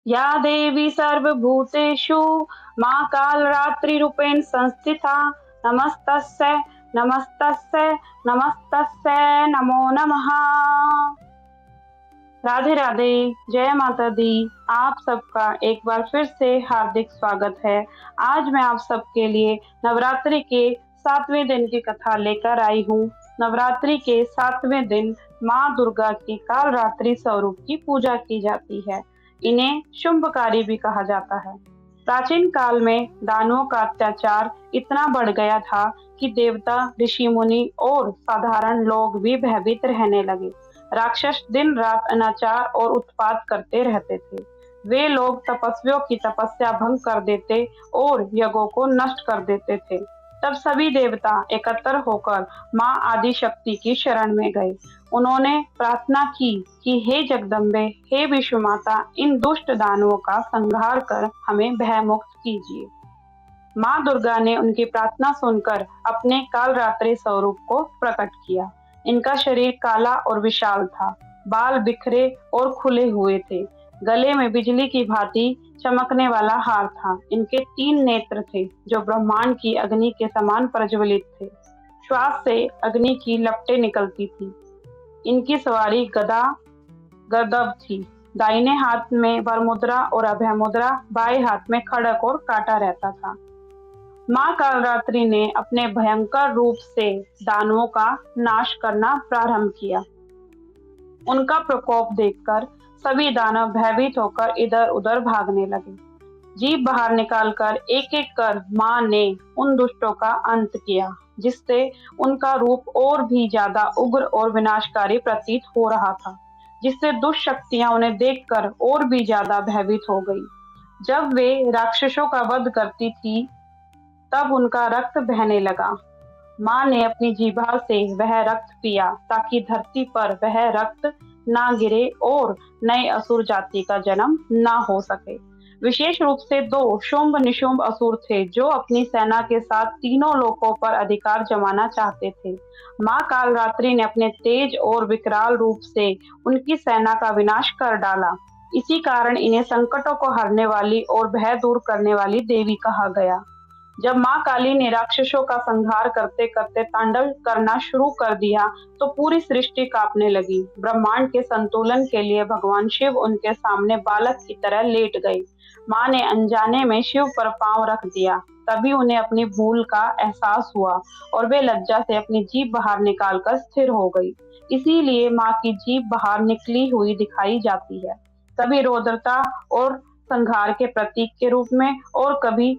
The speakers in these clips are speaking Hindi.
या देवी सर्वभूतेषु मां कालरात्रिरूपेण संस्थिता नमस्तस्यै नमस्तस्यै नमस्तस्यै नमो नमः। राधे राधे, जय माता दी। आप सबका एक बार फिर से हार्दिक स्वागत है। आज मैं आप सबके लिए नवरात्रि के 7वें दिन की कथा लेकर आई हूँ। नवरात्रि के 7वें दिन माँ दुर्गा की कालरात्रि स्वरूप की पूजा की जाती है। इन्हें शुंभकारी भी कहा जाता है। प्राचीन काल में दानवों का अत्याचार इतना बढ़ गया था कि देवता, ऋषि मुनि और साधारण लोग भी भयभीत रहने लगे। राक्षस दिन रात अनाचार और उत्पात करते रहते थे। वे लोग तपस्वियों की तपस्या भंग कर देते और यज्ञों को नष्ट कर देते थे। तब सभी देवता एकत्र होकर मां आदि शक्ति की शरण में गए। उन्होंने प्रार्थना की कि हे जगदम्बे, हे विश्व माता, इन दुष्ट दानवों का संहार कर हमें भयमुक्त कीजिए। माँ दुर्गा ने उनकी प्रार्थना सुनकर अपने कालरात्रि स्वरूप को प्रकट किया। इनका शरीर काला और विशाल था, बाल बिखरे और खुले हुए थे, गले में बिजली की भांति चमकने वाला हार था। इनके 3 नेत्र थे, जो ब्रह्मांड की अग्नि के समान प्रज्वलित थे। श्वास से अग्नि की लपटें निकलती थी। इनकी सवारी गदा गदब थी। दाहिने हाथ में वरमुद्रा और अभय मुद्रा, बाएं हाथ में खड़ग और कांटा रहता था। मां कालरात्रि ने अपने भयंकर रूप से दानवों का नाश करना प्रारंभ किया। उनका प्रकोप देखकर सभी दानव भयभीत होकर इधर-उधर भागने लगे। जीभ बाहर निकालकर एक-एक कर मां ने उन दुष्टों का अंत किया, जिससे उनका रूप और भी ज्यादा उग्र और विनाशकारी प्रतीत हो रहा था, जिससे दुष्ट शक्तियां उन्हें देखकर और भी ज्यादा भयभीत हो गई। जब वे राक्षसों का वध करती थी, तब उनका रक्त बहने लगा। माँ ने अपनी जीभा से वह रक्त पिया ताकि धरती पर वह रक्त ना गिरे और नए असुर जाति का जन्म ना हो सके। विशेष रूप से 2 शुंभ निशुंभ असुर थे, जो अपनी सेना के साथ तीनों लोकों पर अधिकार जमाना चाहते थे। माँ कालरात्रि ने अपने तेज और विकराल रूप से उनकी सेना का विनाश कर डाला। इसी कारण इन्हें संकटों को हरने वाली और भय दूर करने वाली देवी कहा गया। जब मां काली ने राक्षसों का संहार करते करते तांडव करना शुरू कर दिया, तो पूरी सृष्टि कांपने लगी। ब्रह्मांड के संतुलन के लिए भगवान शिव उनके सामने बालक की तरह लेट गए। मां ने अनजाने में शिव पर पांव रख दिया। तभी उन्हें अपनी भूल का एहसास हुआ और वे लज्जा से अपनी जीभ बाहर निकालकर स्थिर हो गई। इसीलिए मां की जीभ बाहर निकली हुई दिखाई जाती है, कभी रौद्रता और संहार के प्रतीक के रूप में और कभी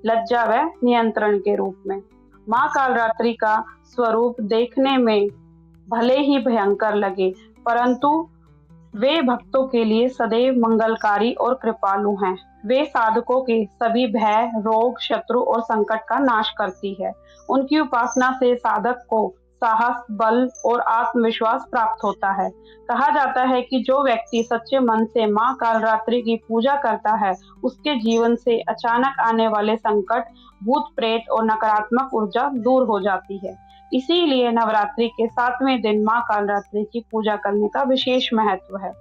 लज्जा व नियंत्रण के रूप में। माँ कालरात्रि का स्वरूप देखने में भले ही भयंकर लगे, परंतु वे भक्तों के लिए सदैव मंगलकारी और कृपालु हैं। वे साधकों के सभी भय, रोग, शत्रु और संकट का नाश करती है। उनकी उपासना से साधक को साहस, बल और आत्मविश्वास प्राप्त होता है। कहा जाता है कि जो व्यक्ति सच्चे मन से माँ कालरात्रि की पूजा करता है, उसके जीवन से अचानक आने वाले संकट, भूत प्रेत और नकारात्मक ऊर्जा दूर हो जाती है। इसीलिए नवरात्रि के 7वें दिन माँ कालरात्रि की पूजा करने का विशेष महत्व है।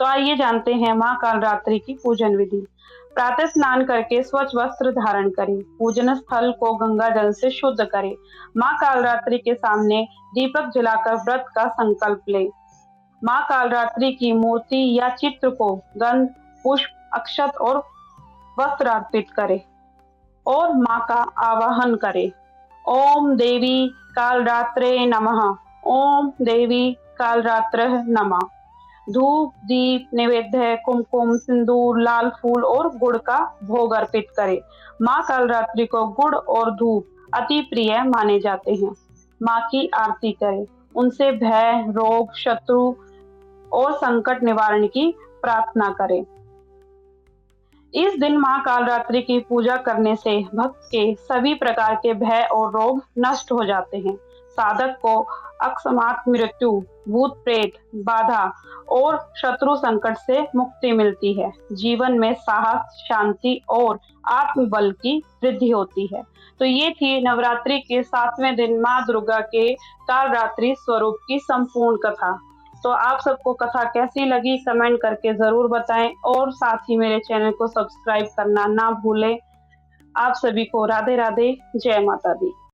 तो आइए जानते हैं माँ कालरात्रि की पूजन विधि। प्रातः स्नान करके स्वच्छ वस्त्र धारण करें। पूजन स्थल को गंगा जल से शुद्ध करें। माँ कालरात्रि के सामने दीपक जलाकर व्रत का संकल्प लें। माँ कालरात्रि की मूर्ति या चित्र को गंध, पुष्प, अक्षत और वस्त्र अर्पित करें और माँ का आवाहन करें। ओम देवी कालरात्रे नमः। ओम देवी कालरात्र नमः। धूप, दीप, नैवेद्य, कुमकुम, सिंदूर, लाल फूल और गुड़ का भोग अर्पित करें। माँ कालरात्रि को गुड़ और धूप अति प्रिय माने जाते हैं। माँ की आरती करें। उनसे भय, रोग, शत्रु और संकट निवारण की प्रार्थना करें। इस दिन माँ कालरात्रि की पूजा करने से भक्त के सभी प्रकार के भय और रोग नष्ट हो जाते हैं। साधक को अकस्मात मृत्यु, भूत प्रेत बाधा और शत्रु संकट से मुक्ति मिलती है। जीवन में साहस, शांति और आत्मबल की वृद्धि होती है। तो ये थी नवरात्रि के 7वें दिन माँ दुर्गा के कालरात्रि स्वरूप की संपूर्ण कथा। तो आप सबको कथा कैसी लगी कमेंट करके ज़रूर बताएं और साथ ही मेरे चैनल को सब्सक्राइब करना ना भूलें। आप सभी को राधे राधे, जय माता दी।